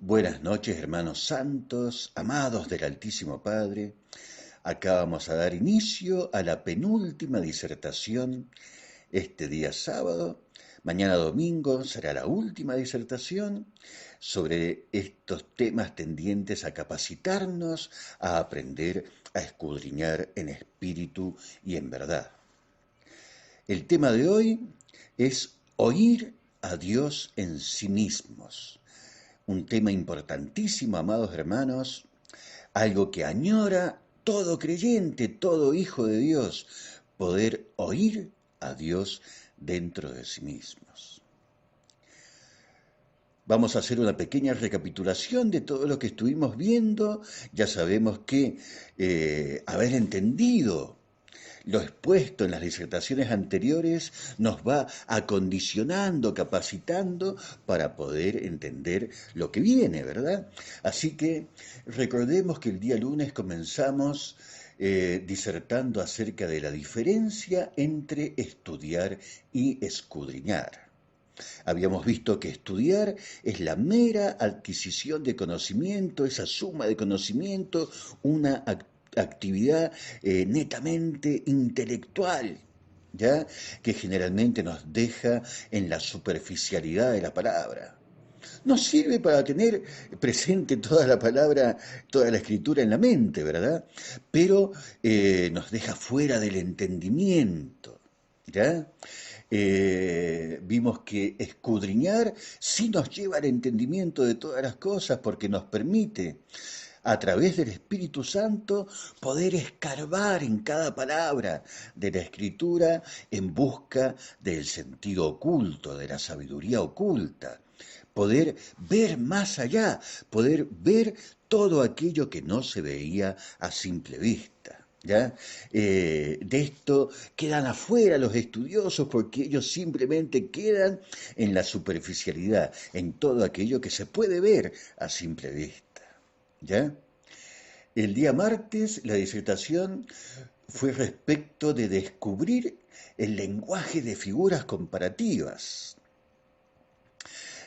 Buenas noches, hermanos santos, amados del Altísimo Padre. Acá vamos a dar inicio a la penúltima disertación este día sábado. Mañana domingo será la última disertación sobre estos temas tendientes a capacitarnos, a aprender, a escudriñar en espíritu y en verdad. El tema de hoy es oír a Dios en sí mismos. Un tema importantísimo, amados hermanos, algo que añora todo creyente, todo hijo de Dios, poder oír a Dios dentro de sí mismos. Vamos a hacer una pequeña recapitulación de todo lo que estuvimos viendo. Ya sabemos que haber entendido lo expuesto en las disertaciones anteriores nos va acondicionando, capacitando para poder entender lo que viene, ¿verdad? Así que recordemos que el día lunes comenzamos disertando acerca de la diferencia entre estudiar y escudriñar. Habíamos visto que estudiar es la mera adquisición de conocimiento, esa suma de conocimiento, una actividad netamente intelectual, ¿ya? Que generalmente nos deja en la superficialidad de la palabra. Nos sirve para tener presente toda la palabra, toda la escritura en la mente, ¿verdad? Pero nos deja fuera del entendimiento, ¿ya? Vimos que escudriñar sí nos lleva al entendimiento de todas las cosas porque nos permite a través del Espíritu Santo poder escarbar en cada palabra de la Escritura en busca del sentido oculto, de la sabiduría oculta, poder ver más allá, poder ver todo aquello que no se veía a simple vista. ¿Ya? De esto quedan afuera los estudiosos porque ellos simplemente quedan en la superficialidad, en todo aquello que se puede ver a simple vista. ¿Ya? El día martes la disertación fue respecto de descubrir el lenguaje de figuras comparativas.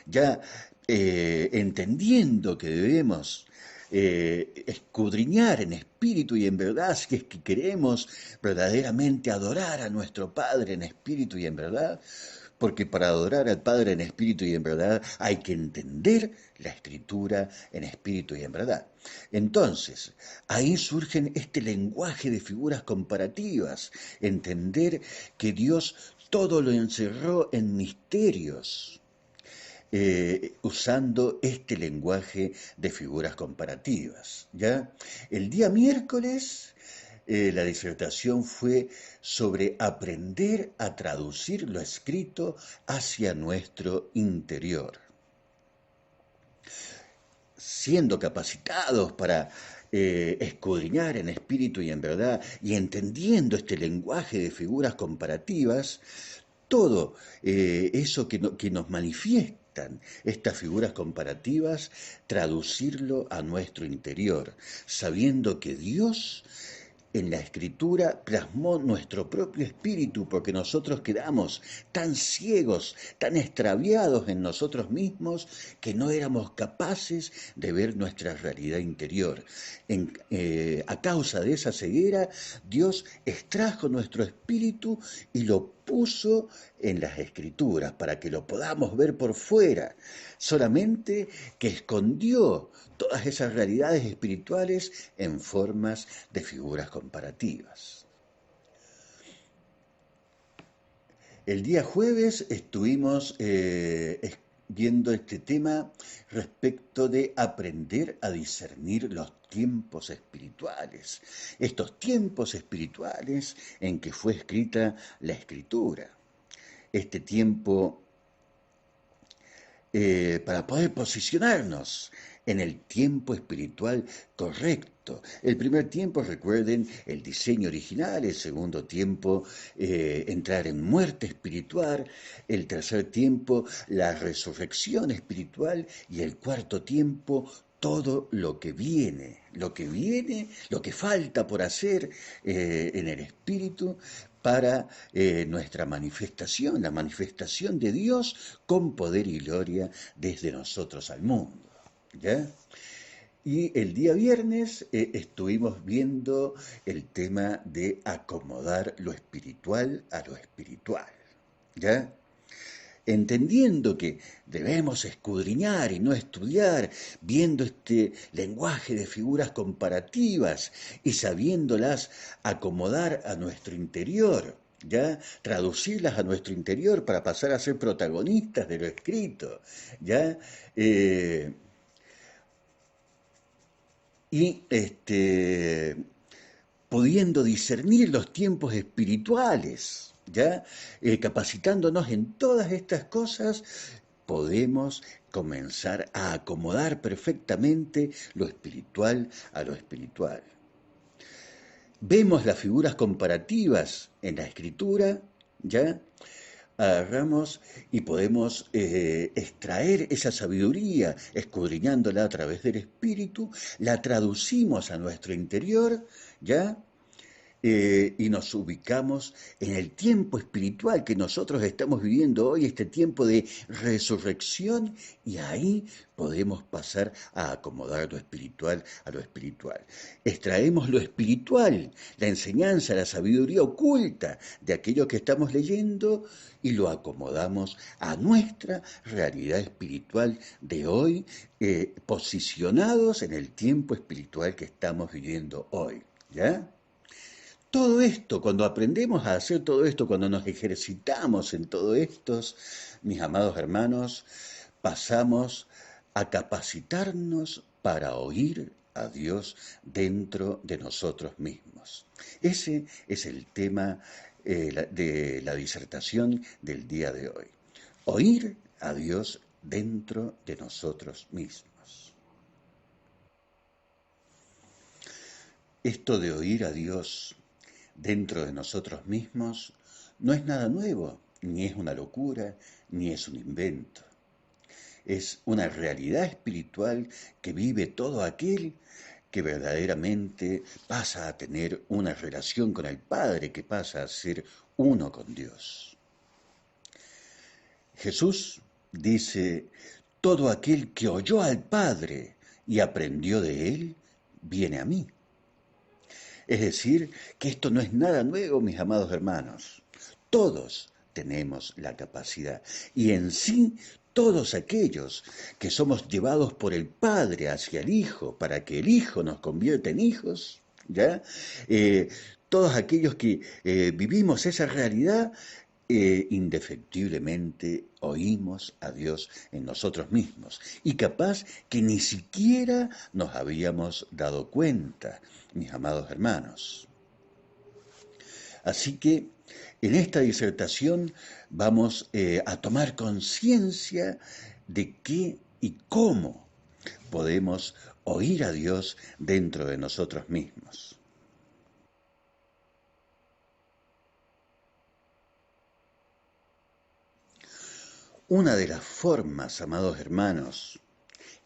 Ya entendiendo que debemos escudriñar en espíritu y en verdad, si es que queremos verdaderamente adorar a nuestro Padre en espíritu y en verdad, porque para adorar al Padre en espíritu y en verdad hay que entender la escritura en espíritu y en verdad. Entonces, ahí surge este lenguaje de figuras comparativas, entender que Dios todo lo encerró en misterios, usando este lenguaje de figuras comparativas. ¿Ya? El día miércoles la disertación fue sobre aprender a traducir lo escrito hacia nuestro interior, siendo capacitados para escudriñar en espíritu y en verdad y entendiendo este lenguaje de figuras comparativas, todo eso que nos manifiestan estas figuras comparativas, traducirlo a nuestro interior, sabiendo que Dios en la escritura plasmó nuestro propio espíritu porque nosotros quedamos tan ciegos, tan extraviados en nosotros mismos que no éramos capaces de ver nuestra realidad interior. A causa de esa ceguera, Dios extrajo nuestro espíritu y lo puso en las escrituras para que lo podamos ver por fuera, solamente que escondió todas esas realidades espirituales en formas de figuras comparativas. El día jueves estuvimos viendo este tema respecto de aprender a discernir los tiempos espirituales, estos tiempos espirituales en que fue escrita la escritura. Este tiempo para poder posicionarnos en el tiempo espiritual correcto. El primer tiempo, recuerden, el diseño original; el segundo tiempo, entrar en muerte espiritual; el tercer tiempo, la resurrección espiritual; y el cuarto tiempo, todo lo que falta por hacer en el espíritu para nuestra manifestación, la manifestación de Dios con poder y gloria desde nosotros al mundo. ¿ya? Y el día viernes estuvimos viendo el tema de acomodar lo espiritual a lo espiritual, ¿ya? Entendiendo que debemos escudriñar y no estudiar, viendo este lenguaje de figuras comparativas y sabiéndolas acomodar a nuestro interior, ¿ya? Traducirlas a nuestro interior para pasar a ser protagonistas de lo escrito, ¿ya? Eh, y pudiendo discernir los tiempos espirituales, ¿ya? Capacitándonos en todas estas cosas, podemos comenzar a acomodar perfectamente lo espiritual a lo espiritual. Vemos las figuras comparativas en la escritura, ¿ya? Agarramos y podemos extraer esa sabiduría, escudriñándola a través del espíritu, la traducimos a nuestro interior, ¿ya? Y nos ubicamos en el tiempo espiritual que nosotros estamos viviendo hoy, este tiempo de resurrección, y ahí podemos pasar a acomodar lo espiritual a lo espiritual. Extraemos lo espiritual, la enseñanza, la sabiduría oculta de aquello que estamos leyendo y lo acomodamos a nuestra realidad espiritual de hoy, posicionados en el tiempo espiritual que estamos viviendo hoy. ¿Ya? Todo esto, cuando aprendemos a hacer todo esto, cuando nos ejercitamos en todo esto, mis amados hermanos, pasamos a capacitarnos para oír a Dios dentro de nosotros mismos. Ese es el tema de la disertación del día de hoy. Oír a Dios dentro de nosotros mismos. Esto de oír a Dios dentro de nosotros mismos no es nada nuevo, ni es una locura, ni es un invento. Es una realidad espiritual que vive todo aquel que verdaderamente pasa a tener una relación con el Padre, que pasa a ser uno con Dios. Jesús dice, todo aquel que oyó al Padre y aprendió de él, viene a mí. Es decir, que esto no es nada nuevo, mis amados hermanos. Todos tenemos la capacidad. Y en sí, todos aquellos que somos llevados por el Padre hacia el Hijo, para que el Hijo nos convierta en hijos, ¿ya? Todos aquellos que vivimos esa realidad, indefectiblemente oímos a Dios en nosotros mismos y capaz que ni siquiera nos habíamos dado cuenta, mis amados hermanos. Así que en esta disertación vamos a tomar conciencia de qué y cómo podemos oír a Dios dentro de nosotros mismos. Una de las formas, amados hermanos,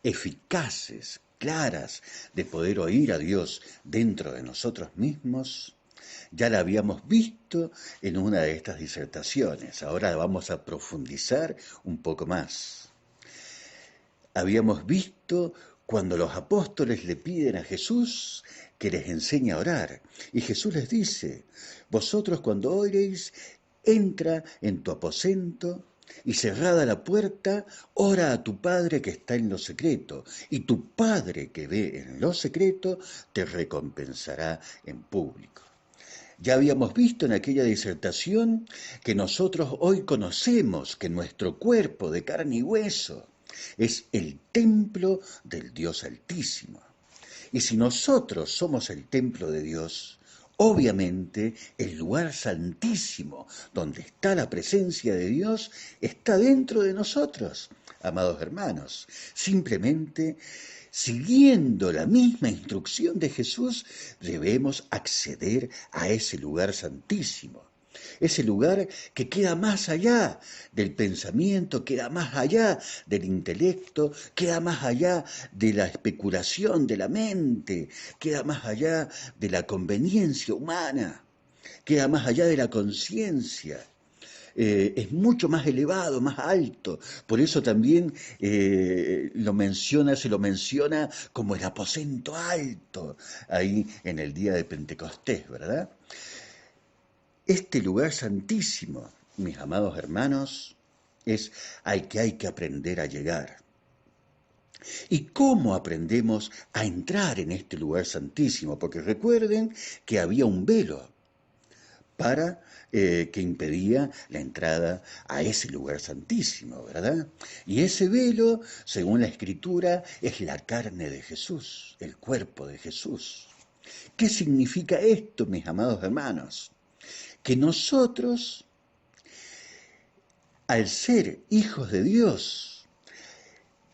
eficaces, claras, de poder oír a Dios dentro de nosotros mismos, ya la habíamos visto en una de estas disertaciones. Ahora vamos a profundizar un poco más. Habíamos visto cuando los apóstoles le piden a Jesús que les enseñe a orar. Y Jesús les dice, vosotros cuando oréis, entra en tu aposento y cerrada la puerta, ora a tu Padre que está en lo secreto, y tu Padre que ve en lo secreto te recompensará en público. Ya habíamos visto en aquella disertación que nosotros hoy conocemos que nuestro cuerpo de carne y hueso es el templo del Dios Altísimo. Y si nosotros somos el templo de Dios, obviamente el lugar santísimo donde está la presencia de Dios está dentro de nosotros, amados hermanos. Simplemente siguiendo la misma instrucción de Jesús, debemos acceder a ese lugar santísimo. Ese lugar que queda más allá del pensamiento, queda más allá del intelecto, queda más allá de la especulación de la mente, queda más allá de la conveniencia humana, queda más allá de la conciencia. es mucho más elevado, más alto. Por eso también se lo menciona como el aposento alto, ahí en el día de Pentecostés, ¿verdad? Este lugar santísimo, mis amados hermanos, es al que hay que aprender a llegar. ¿Y cómo aprendemos a entrar en este lugar santísimo? Porque recuerden que había un velo para que impedía la entrada a ese lugar santísimo, ¿verdad? Y ese velo, según la Escritura, es la carne de Jesús, el cuerpo de Jesús. ¿Qué significa esto, mis amados hermanos? Que nosotros, al ser hijos de Dios,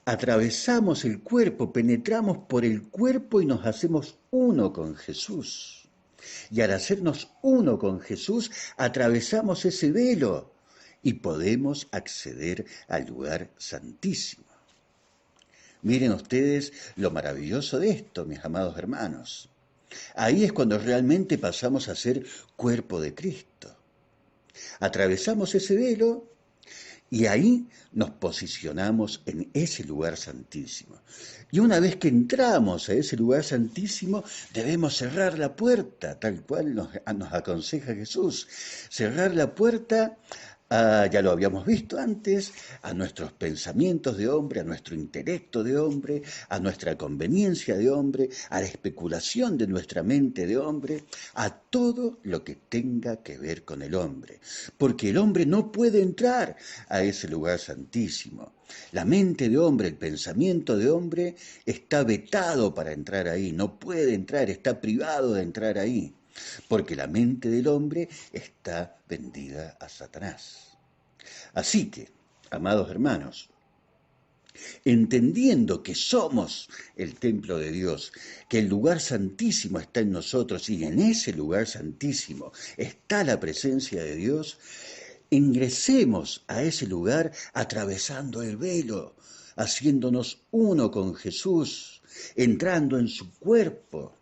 atravesamos el cuerpo, penetramos por el cuerpo y nos hacemos uno con Jesús. Y al hacernos uno con Jesús, atravesamos ese velo y podemos acceder al lugar santísimo. Miren ustedes lo maravilloso de esto, mis amados hermanos. Ahí es cuando realmente pasamos a ser cuerpo de Cristo. Atravesamos ese velo y ahí nos posicionamos en ese lugar santísimo. Y una vez que entramos a ese lugar santísimo, debemos cerrar la puerta, tal cual nos aconseja Jesús. Cerrar la puerta, ya lo habíamos visto antes, a nuestros pensamientos de hombre, a nuestro intelecto de hombre, a nuestra conveniencia de hombre, a la especulación de nuestra mente de hombre, a todo lo que tenga que ver con el hombre. Porque el hombre no puede entrar a ese lugar santísimo. La mente de hombre, el pensamiento de hombre está vetado para entrar ahí, no puede entrar, está privado de entrar ahí, porque la mente del hombre está vendida a Satanás. Así que, amados hermanos, entendiendo que somos el templo de Dios, que el lugar santísimo está en nosotros y en ese lugar santísimo está la presencia de Dios, ingresemos a ese lugar atravesando el velo, haciéndonos uno con Jesús, entrando en su cuerpo,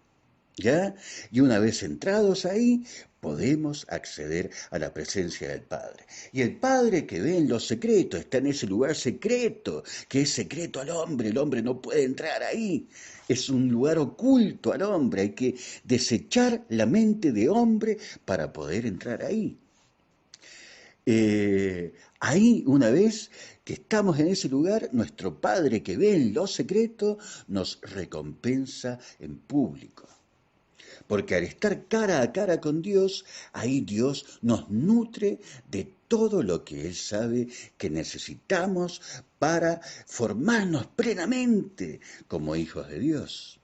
¿ya? Y una vez entrados ahí, podemos acceder a la presencia del Padre. Y el Padre que ve en lo secreto, está en ese lugar secreto, que es secreto al hombre, el hombre no puede entrar ahí. Es un lugar oculto al hombre, hay que desechar la mente de hombre para poder entrar ahí. Ahí, una vez que estamos en ese lugar, nuestro Padre que ve en lo secreto nos recompensa en público. Porque al estar cara a cara con Dios, ahí Dios nos nutre de todo lo que Él sabe que necesitamos para formarnos plenamente como hijos de Dios.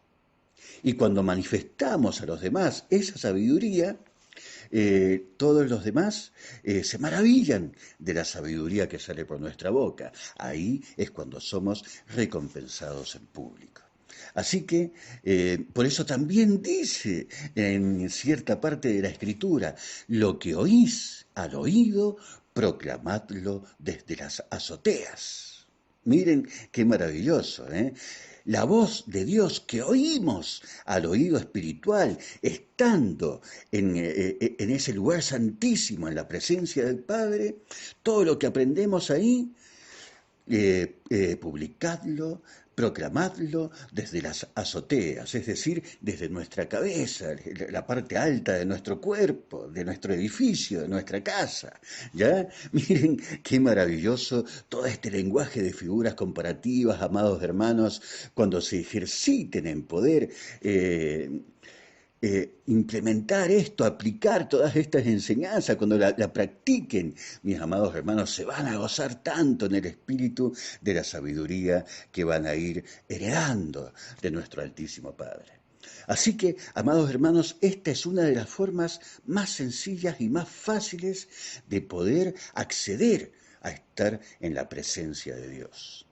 Y cuando manifestamos a los demás esa sabiduría, todos los demás se maravillan de la sabiduría que sale por nuestra boca. Ahí es cuando somos recompensados en público. Así que, por eso también dice en cierta parte de la Escritura, lo que oís al oído, proclamadlo desde las azoteas. Miren qué maravilloso, ¿eh? La voz de Dios que oímos al oído espiritual, estando en ese lugar santísimo, en la presencia del Padre, todo lo que aprendemos ahí, publicadlo, proclamadlo desde las azoteas, es decir, desde nuestra cabeza, la parte alta de nuestro cuerpo, de nuestro edificio, de nuestra casa. ¿Ya? Miren qué maravilloso todo este lenguaje de figuras comparativas, amados hermanos, cuando se ejerciten en poder implementar esto, aplicar todas estas enseñanzas, cuando la practiquen, mis amados hermanos, se van a gozar tanto en el espíritu de la sabiduría que van a ir heredando de nuestro Altísimo Padre. Así que, amados hermanos, esta es una de las formas más sencillas y más fáciles de poder acceder a estar en la presencia de Dios.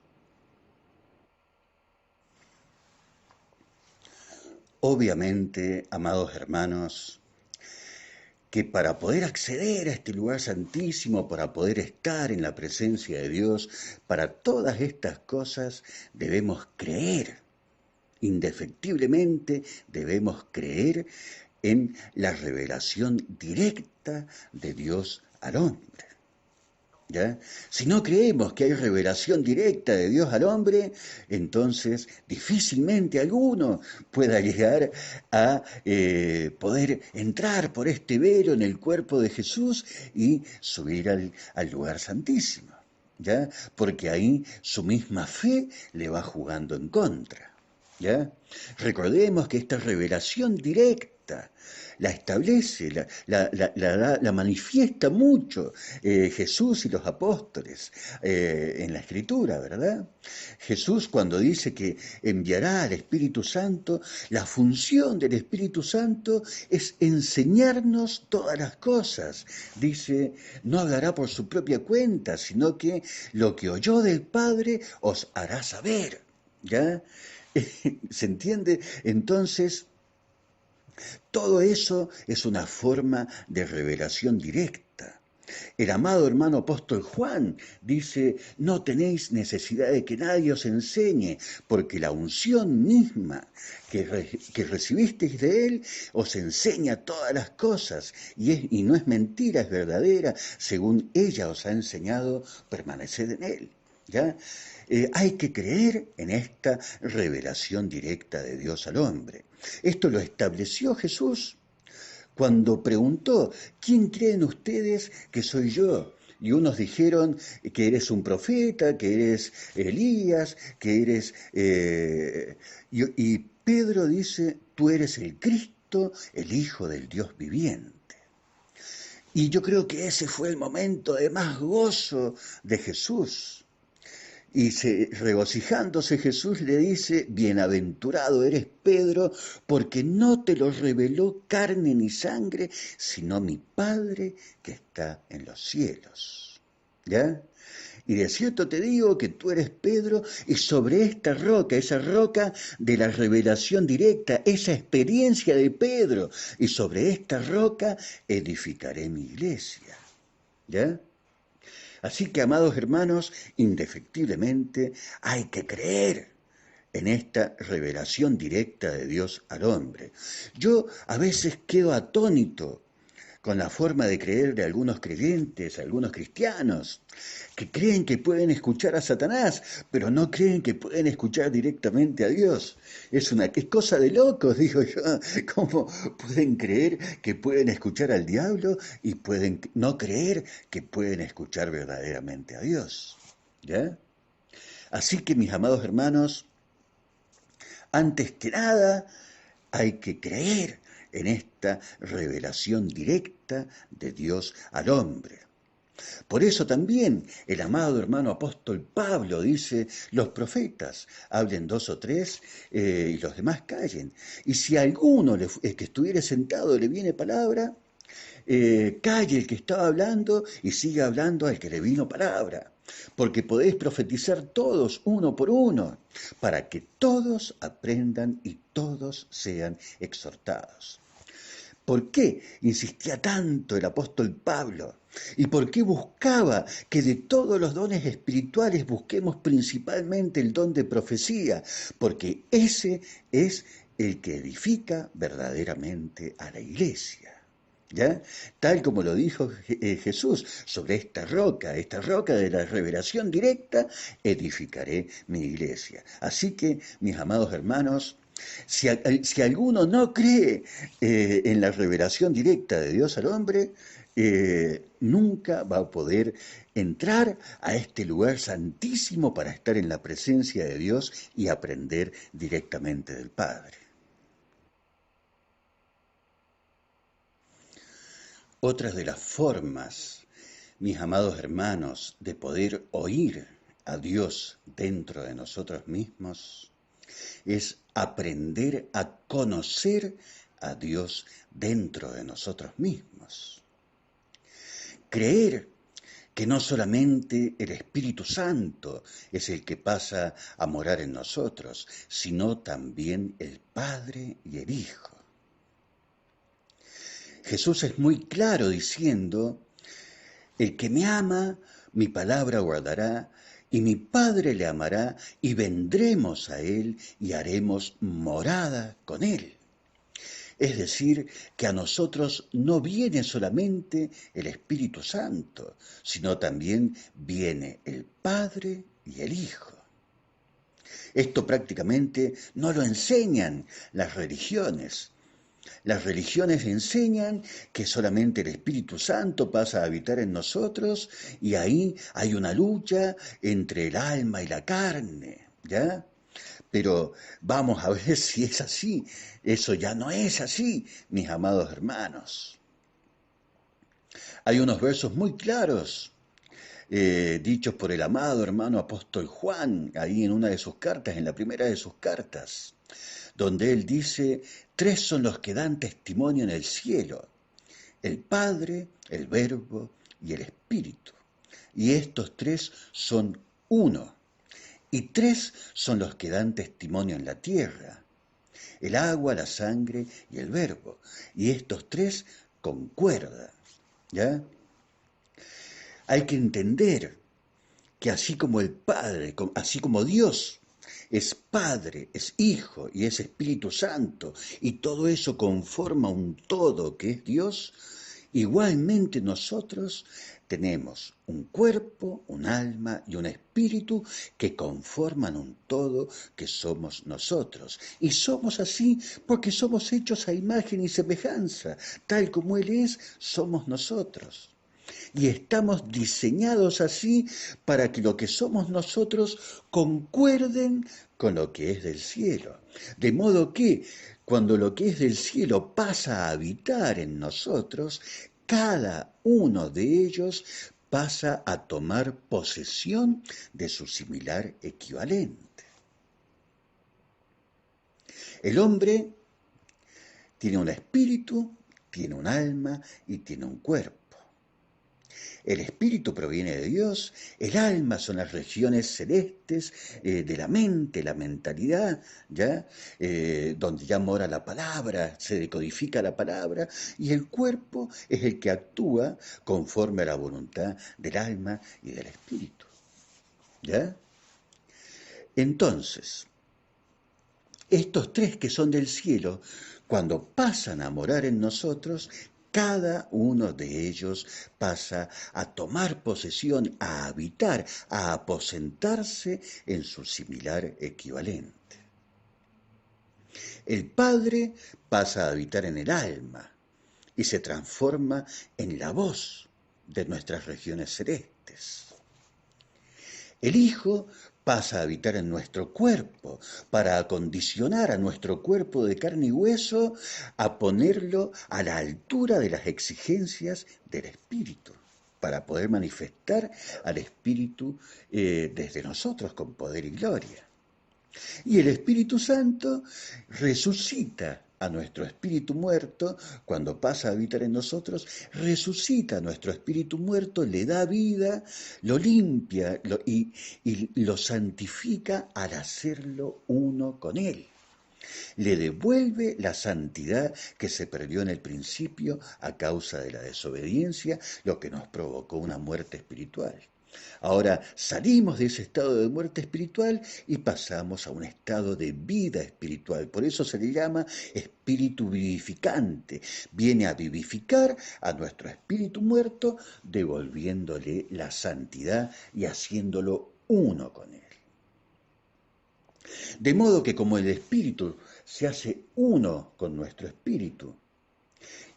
Obviamente, amados hermanos, que para poder acceder a este lugar santísimo, para poder estar en la presencia de Dios, para todas estas cosas debemos creer, indefectiblemente debemos creer en la revelación directa de Dios al hombre. ¿Ya? Si no creemos que hay revelación directa de Dios al hombre, entonces difícilmente alguno pueda llegar a poder entrar por este velo en el cuerpo de Jesús y subir al lugar santísimo, ¿ya? Porque ahí su misma fe le va jugando en contra. ¿Ya? Recordemos que esta revelación directa la establece, la manifiesta mucho Jesús y los apóstoles en la Escritura, ¿verdad? Jesús cuando dice que enviará al Espíritu Santo, la función del Espíritu Santo es enseñarnos todas las cosas. Dice, no hablará por su propia cuenta, sino que lo que oyó del Padre os hará saber, ¿ya? ¿Se entiende? Entonces, todo eso es una forma de revelación directa. El amado hermano apóstol Juan dice, no tenéis necesidad de que nadie os enseñe, porque la unción misma que recibisteis de él os enseña todas las cosas, y no es mentira, es verdadera, según ella os ha enseñado, permaneced en él. ¿Ya? Hay que creer en esta revelación directa de Dios al hombre. Esto lo estableció Jesús cuando preguntó, ¿quién creen ustedes que soy yo? Y unos dijeron que eres un profeta, que eres Elías, que eres... y Pedro dice, tú eres el Cristo, el Hijo del Dios viviente. Y yo creo que ese fue el momento de más gozo de Jesús. Y regocijándose Jesús le dice, bienaventurado eres Pedro, porque no te lo reveló carne ni sangre, sino mi Padre que está en los cielos. ¿Ya? Y de cierto te digo que tú eres Pedro, y sobre esta roca, esa roca de la revelación directa, esa experiencia de Pedro, y sobre esta roca edificaré mi iglesia. ¿Ya? Así que, amados hermanos, indefectiblemente hay que creer en esta revelación directa de Dios al hombre. Yo a veces quedo atónito con la forma de creer de algunos creyentes, algunos cristianos, que creen que pueden escuchar a Satanás, pero no creen que pueden escuchar directamente a Dios. Es cosa de locos, digo yo. ¿Cómo pueden creer que pueden escuchar al diablo y pueden no creer que pueden escuchar verdaderamente a Dios? ¿Ya? Así que, mis amados hermanos, antes que nada, hay que creer en esta revelación directa de Dios al hombre. Por eso también el amado hermano apóstol Pablo dice, los profetas hablen dos o tres y los demás callen. Y si a alguno que estuviere sentado le viene palabra, calle el que estaba hablando y siga hablando al que le vino palabra, porque podéis profetizar todos uno por uno, para que todos aprendan y todos sean exhortados. ¿Por qué insistía tanto el apóstol Pablo? ¿Y por qué buscaba que de todos los dones espirituales busquemos principalmente el don de profecía? Porque ese es el que edifica verdaderamente a la iglesia. ¿Ya? Tal como lo dijo Jesús, sobre esta roca de la revelación directa, edificaré mi iglesia. Así que, mis amados hermanos, si alguno no cree en la revelación directa de Dios al hombre, nunca va a poder entrar a este lugar santísimo para estar en la presencia de Dios y aprender directamente del Padre. Otras de las formas, mis amados hermanos, de poder oír a Dios dentro de nosotros mismos es aprender a conocer a Dios dentro de nosotros mismos. Creer que no solamente el Espíritu Santo es el que pasa a morar en nosotros, sino también el Padre y el Hijo. Jesús es muy claro diciendo, el que me ama, mi palabra guardará, y mi Padre le amará, y vendremos a él y haremos morada con él. Es decir, que a nosotros no viene solamente el Espíritu Santo, sino también viene el Padre y el Hijo. Esto prácticamente no lo enseñan las religiones. Las religiones enseñan que solamente el Espíritu Santo pasa a habitar en nosotros y ahí hay una lucha entre el alma y la carne, ¿ya? Pero vamos a ver si es así. Eso ya no es así, mis amados hermanos. Hay unos versos muy claros, dichos por el amado hermano apóstol Juan, ahí en una de sus cartas, en la primera de sus cartas, donde él dice, tres son los que dan testimonio en el cielo, el Padre, el Verbo y el Espíritu. Y estos tres son uno. Y tres son los que dan testimonio en la tierra, el agua, la sangre y el Verbo. Y estos tres concuerdan, ¿ya? Hay que entender que así como el Padre, así como Dios es Padre, es Hijo y es Espíritu Santo, y todo eso conforma un todo que es Dios, igualmente nosotros tenemos un cuerpo, un alma y un espíritu que conforman un todo que somos nosotros. Y somos así porque somos hechos a imagen y semejanza. Tal como Él es, somos nosotros. Y estamos diseñados así para que lo que somos nosotros concuerden con lo que es del cielo. De modo que cuando lo que es del cielo pasa a habitar en nosotros, cada uno de ellos pasa a tomar posesión de su similar equivalente. El hombre tiene un espíritu, tiene un alma y tiene un cuerpo. El espíritu proviene de Dios, el alma son las regiones celestes de la mente, la mentalidad, ¿ya? Donde ya mora la palabra, se decodifica la palabra, y el cuerpo es el que actúa conforme a la voluntad del alma y del espíritu. ¿Ya? Entonces, estos tres que son del cielo, cuando pasan a morar en nosotros, cada uno de ellos pasa a tomar posesión, a habitar, a aposentarse en su similar equivalente. El Padre pasa a habitar en el alma y se transforma en la voz de nuestras regiones celestes. El Hijo pasa a habitar en nuestro cuerpo para acondicionar a nuestro cuerpo de carne y hueso a ponerlo a la altura de las exigencias del Espíritu, para poder manifestar al Espíritu desde nosotros con poder y gloria. Y el Espíritu Santo resucita a nuestro espíritu muerto, cuando pasa a habitar en nosotros, resucita a nuestro espíritu muerto, le da vida, lo limpia y lo santifica al hacerlo uno con Él. Le devuelve la santidad que se perdió en el principio a causa de la desobediencia, lo que nos provocó una muerte espiritual. Ahora salimos de ese estado de muerte espiritual y pasamos a un estado de vida espiritual. Por eso se le llama espíritu vivificante. Viene a vivificar a nuestro espíritu muerto, devolviéndole la santidad y haciéndolo uno con él. De modo que como el espíritu se hace uno con nuestro espíritu,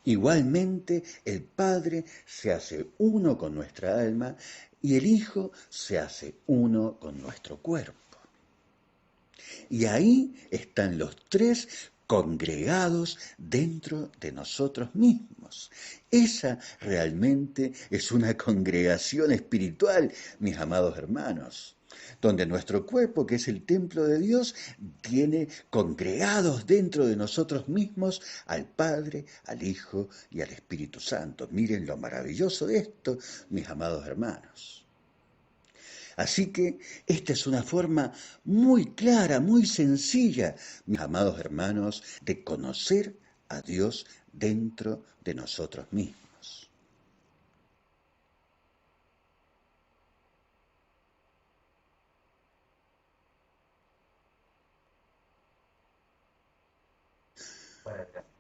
igualmente el Padre se hace uno con nuestra alma y el Hijo se hace uno con nuestro cuerpo. Y ahí están los tres congregados dentro de nosotros mismos. Esa realmente es una congregación espiritual, mis amados hermanos, donde nuestro cuerpo, que es el templo de Dios, tiene congregados dentro de nosotros mismos al Padre, al Hijo y al Espíritu Santo. Miren lo maravilloso de esto, mis amados hermanos. Así que esta es una forma muy clara, muy sencilla, mis amados hermanos, de conocer a Dios dentro de nosotros mismos.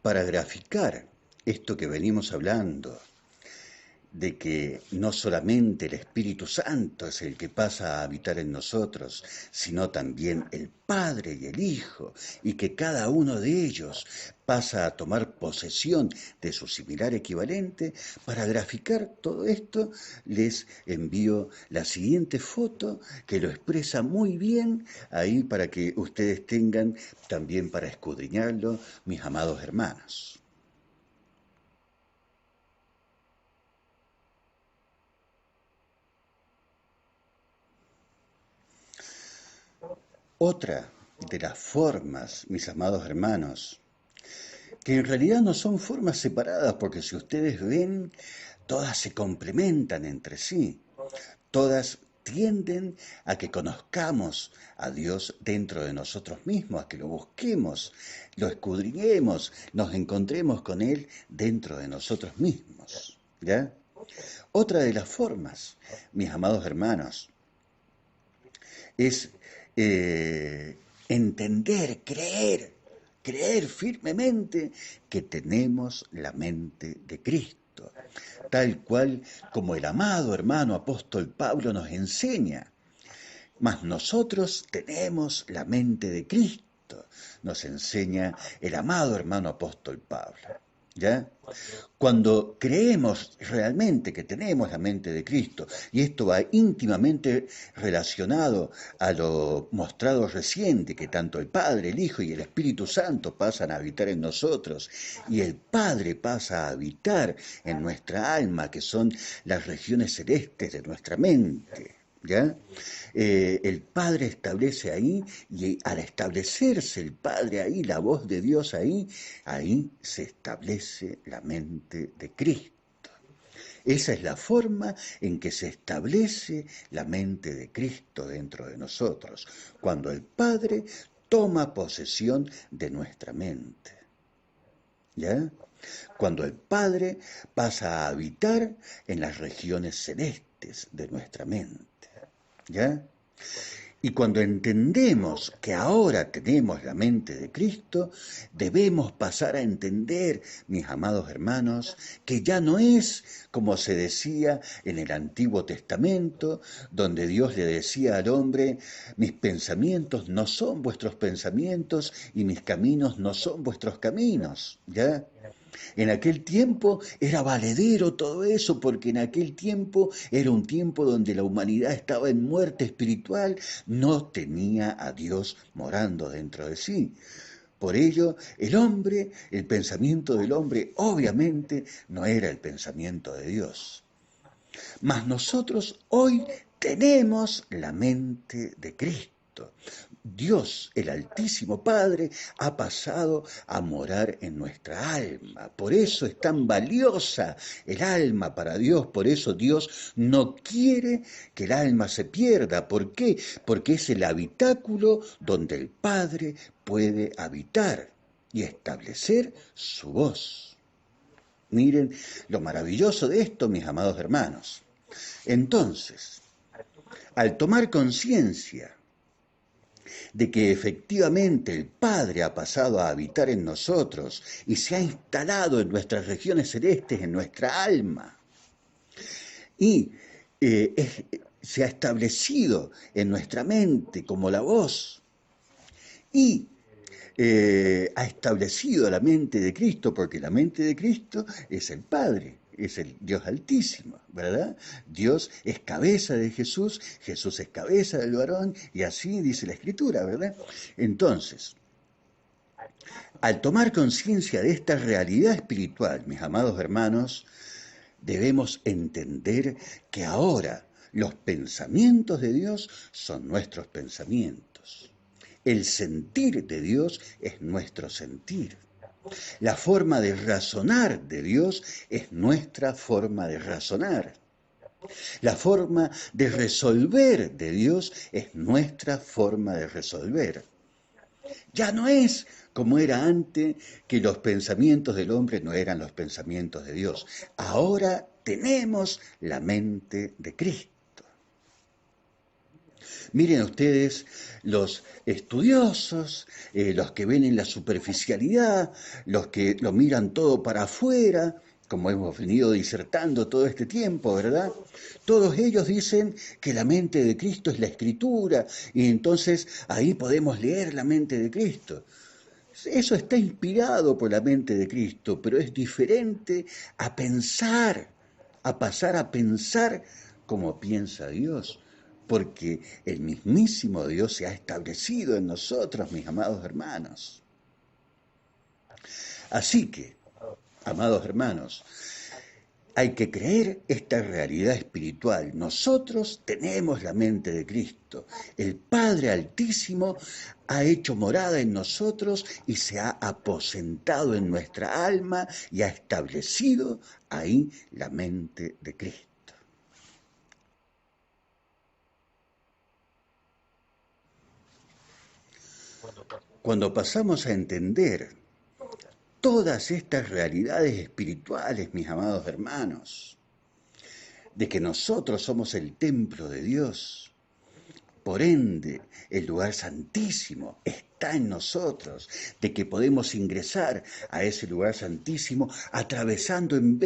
para graficar esto que venimos hablando, de que no solamente el Espíritu Santo es el que pasa a habitar en nosotros, sino también el Padre y el Hijo, y que cada uno de ellos pasa a tomar posesión de su similar equivalente. Para graficar todo esto, les envío la siguiente foto que lo expresa muy bien ahí para que ustedes tengan también para escudriñarlo, mis amados hermanos. Otra de las formas, mis amados hermanos, que en realidad no son formas separadas, porque si ustedes ven, todas se complementan entre sí, todas tienden a que conozcamos a Dios dentro de nosotros mismos, a que lo busquemos, lo escudriñemos, nos encontremos con Él dentro de nosotros mismos. ¿Ya? Otra de las formas, mis amados hermanos, es entender, creer firmemente que tenemos la mente de Cristo, tal cual como el amado hermano apóstol Pablo nos enseña. Mas nosotros tenemos la mente de Cristo, nos enseña el amado hermano apóstol Pablo. ¿Ya? Cuando creemos realmente que tenemos la mente de Cristo, y esto va íntimamente relacionado a lo mostrado reciente, que tanto el Padre, el Hijo y el Espíritu Santo pasan a habitar en nosotros, y el Padre pasa a habitar en nuestra alma, que son las regiones celestes de nuestra mente. ¿Ya? El Padre establece ahí, y al establecerse el Padre ahí, la voz de Dios ahí, ahí se establece la mente de Cristo. Esa es la forma en que se establece la mente de Cristo dentro de nosotros, cuando el Padre toma posesión de nuestra mente. ¿Ya? Cuando el Padre pasa a habitar en las regiones celestes de nuestra mente. ¿Ya? Y cuando entendemos que ahora tenemos la mente de Cristo, debemos pasar a entender, mis amados hermanos, que ya no es como se decía en el Antiguo Testamento, donde Dios le decía al hombre, mis pensamientos no son vuestros pensamientos y mis caminos no son vuestros caminos, ¿ya? En aquel tiempo era valedero todo eso, porque en aquel tiempo era un tiempo donde la humanidad estaba en muerte espiritual, no tenía a Dios morando dentro de sí. Por ello, el pensamiento del hombre, obviamente no era el pensamiento de Dios. Mas nosotros hoy tenemos la mente de Cristo. Dios, el Altísimo Padre, ha pasado a morar en nuestra alma. Por eso es tan valiosa el alma para Dios. Por eso Dios no quiere que el alma se pierda. ¿Por qué? Porque es el habitáculo donde el Padre puede habitar y establecer su voz. Miren lo maravilloso de esto, mis amados hermanos. Entonces, al tomar conciencia de que efectivamente el Padre ha pasado a habitar en nosotros y se ha instalado en nuestras regiones celestes, en nuestra alma, y se ha establecido en nuestra mente como la voz, y ha establecido la mente de Cristo, porque la mente de Cristo es el Padre, es el Dios Altísimo, ¿verdad? Dios es cabeza de Jesús, Jesús es cabeza del varón, y así dice la Escritura, ¿verdad? Entonces, al tomar conciencia de esta realidad espiritual, mis amados hermanos, debemos entender que ahora los pensamientos de Dios son nuestros pensamientos. El sentir de Dios es nuestro sentir. La forma de razonar de Dios es nuestra forma de razonar. La forma de resolver de Dios es nuestra forma de resolver. Ya no es como era antes, que los pensamientos del hombre no eran los pensamientos de Dios. Ahora tenemos la mente de Cristo. Miren ustedes, los estudiosos, los que ven en la superficialidad, los que lo miran todo para afuera, como hemos venido disertando todo este tiempo, ¿verdad? Todos ellos dicen que la mente de Cristo es la Escritura y entonces ahí podemos leer la mente de Cristo. Eso está inspirado por la mente de Cristo, pero es diferente a pensar, a pasar a pensar como piensa Dios, porque el mismísimo Dios se ha establecido en nosotros, mis amados hermanos. Así que, amados hermanos, hay que creer esta realidad espiritual. Nosotros tenemos la mente de Cristo. El Padre Altísimo ha hecho morada en nosotros y se ha aposentado en nuestra alma y ha establecido ahí la mente de Cristo. Cuando pasamos a entender todas estas realidades espirituales, mis amados hermanos, de que nosotros somos el templo de Dios, por ende, el lugar santísimo está en nosotros, de que podemos ingresar a ese lugar santísimo atravesando el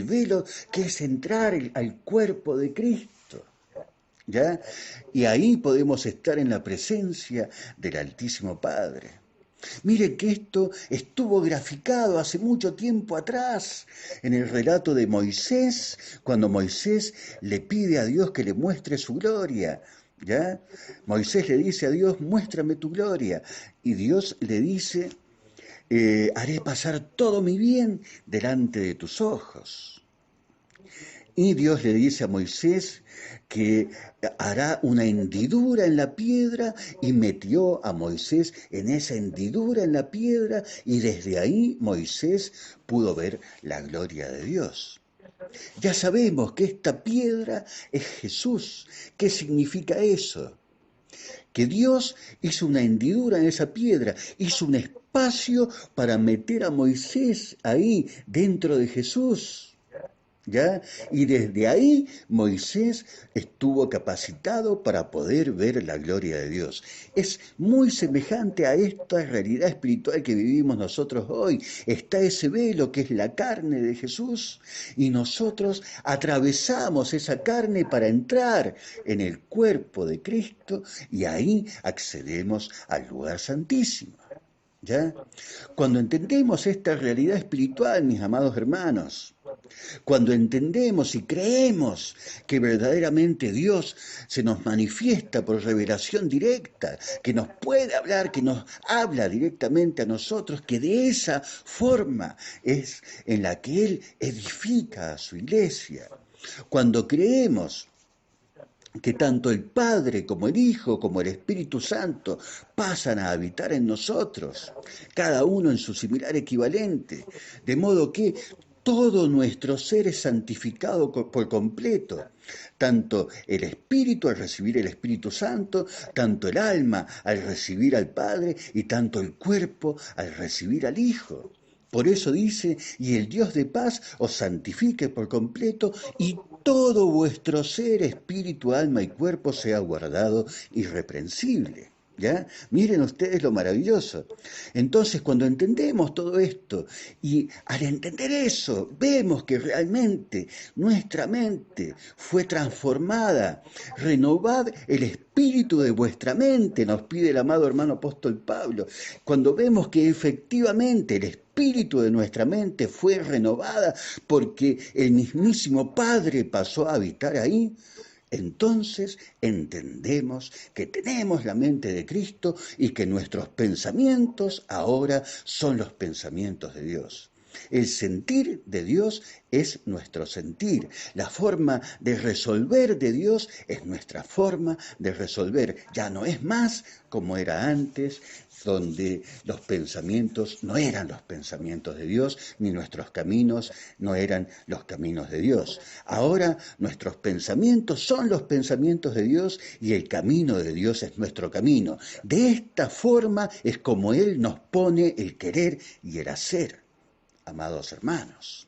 velo que es entrar al cuerpo de Cristo. ¿Ya? Y ahí podemos estar en la presencia del Altísimo Padre. Miren que esto estuvo graficado hace mucho tiempo atrás en el relato de Moisés, cuando Moisés le pide a Dios que le muestre su gloria. ¿Ya? Moisés le dice a Dios, muéstrame tu gloria. Y Dios le dice, haré pasar todo mi bien delante de tus ojos. Y Dios le dice a Moisés que hará una hendidura en la piedra y metió a Moisés en esa hendidura en la piedra y desde ahí Moisés pudo ver la gloria de Dios. Ya sabemos que esta piedra es Jesús. ¿Qué significa eso? Que Dios hizo una hendidura en esa piedra, hizo un espacio para meter a Moisés ahí dentro de Jesús. ¿Ya? Y desde ahí Moisés estuvo capacitado para poder ver la gloria de Dios. Es muy semejante a esta realidad espiritual que vivimos nosotros hoy. Está ese velo que es la carne de Jesús y nosotros atravesamos esa carne para entrar en el cuerpo de Cristo y ahí accedemos al lugar santísimo. ¿Ya? Cuando entendemos esta realidad espiritual, mis amados hermanos, cuando entendemos y creemos que verdaderamente Dios se nos manifiesta por revelación directa, que nos puede hablar, que nos habla directamente a nosotros, que de esa forma es en la que Él edifica a su iglesia. Cuando creemos que tanto el Padre como el Hijo como el Espíritu Santo pasan a habitar en nosotros, cada uno en su similar equivalente, de modo que todo nuestro ser es santificado por completo, tanto el Espíritu al recibir el Espíritu Santo, tanto el alma al recibir al Padre y tanto el cuerpo al recibir al Hijo. Por eso dice, y el Dios de paz os santifique por completo y todo vuestro ser, espíritu, alma y cuerpo sea guardado irreprensible. ¿Ya? Miren ustedes lo maravilloso. Entonces, cuando entendemos todo esto y al entender eso, vemos que realmente nuestra mente fue transformada. Renovad el espíritu de vuestra mente, nos pide el amado hermano apóstol Pablo. Cuando vemos que efectivamente el espíritu de nuestra mente fue renovada porque el mismísimo Padre pasó a habitar ahí, entonces entendemos que tenemos la mente de Cristo y que nuestros pensamientos ahora son los pensamientos de Dios. El sentir de Dios es nuestro sentir. La forma de resolver de Dios es nuestra forma de resolver. Ya no es más como era antes, donde los pensamientos no eran los pensamientos de Dios, ni nuestros caminos no eran los caminos de Dios. Ahora nuestros pensamientos son los pensamientos de Dios y el camino de Dios es nuestro camino. De esta forma es como Él nos pone el querer y el hacer, amados hermanos.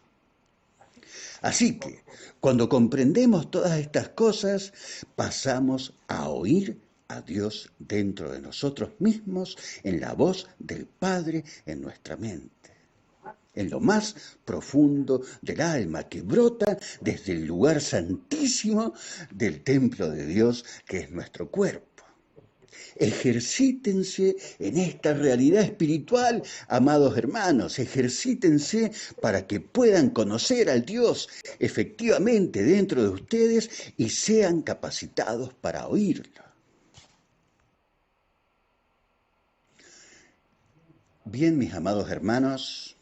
Así que, cuando comprendemos todas estas cosas, pasamos a oír a Dios dentro de nosotros mismos, en la voz del Padre en nuestra mente, en lo más profundo del alma, que brota desde el lugar santísimo del templo de Dios, que es nuestro cuerpo. Ejercítense en esta realidad espiritual, amados hermanos, ejercítense para que puedan conocer al Dios efectivamente dentro de ustedes y sean capacitados para oírlo. Bien, mis amados hermanos,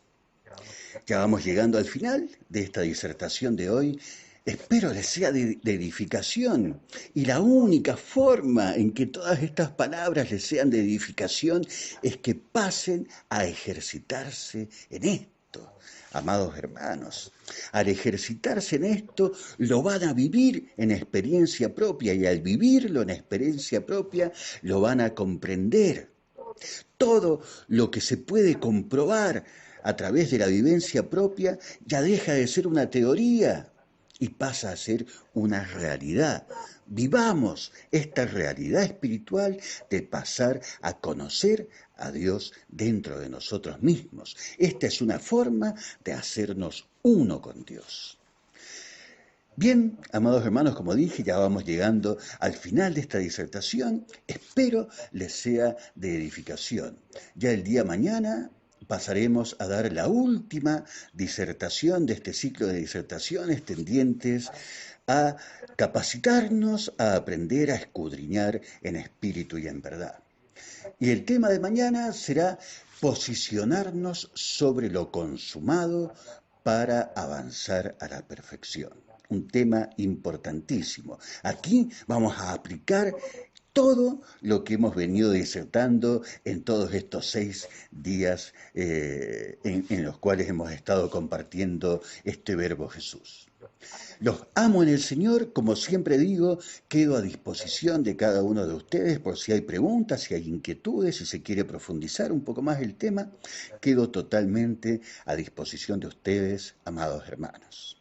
ya vamos llegando al final de esta disertación de hoy. Espero les sea de edificación. Y la única forma en que todas estas palabras les sean de edificación es que pasen a ejercitarse en esto, amados hermanos. Al ejercitarse en esto, lo van a vivir en experiencia propia y al vivirlo en experiencia propia, lo van a comprender. Todo lo que se puede comprobar a través de la vivencia propia ya deja de ser una teoría y pasa a ser una realidad. Vivamos esta realidad espiritual de pasar a conocer a Dios dentro de nosotros mismos. Esta es una forma de hacernos uno con Dios. Bien, amados hermanos, como dije, ya vamos llegando al final de esta disertación. Espero les sea de edificación. Ya el día mañana pasaremos a dar la última disertación de este ciclo de disertaciones tendientes a capacitarnos a aprender a escudriñar en espíritu y en verdad. Y el tema de mañana será posicionarnos sobre lo consumado para avanzar a la perfección. Un tema importantísimo. Aquí vamos a aplicar todo lo que hemos venido disertando en todos estos 6 días en los cuales hemos estado compartiendo este verbo Jesús. Los amo en el Señor, como siempre digo, quedo a disposición de cada uno de ustedes por si hay preguntas, si hay inquietudes, si se quiere profundizar un poco más el tema, quedo totalmente a disposición de ustedes, amados hermanos.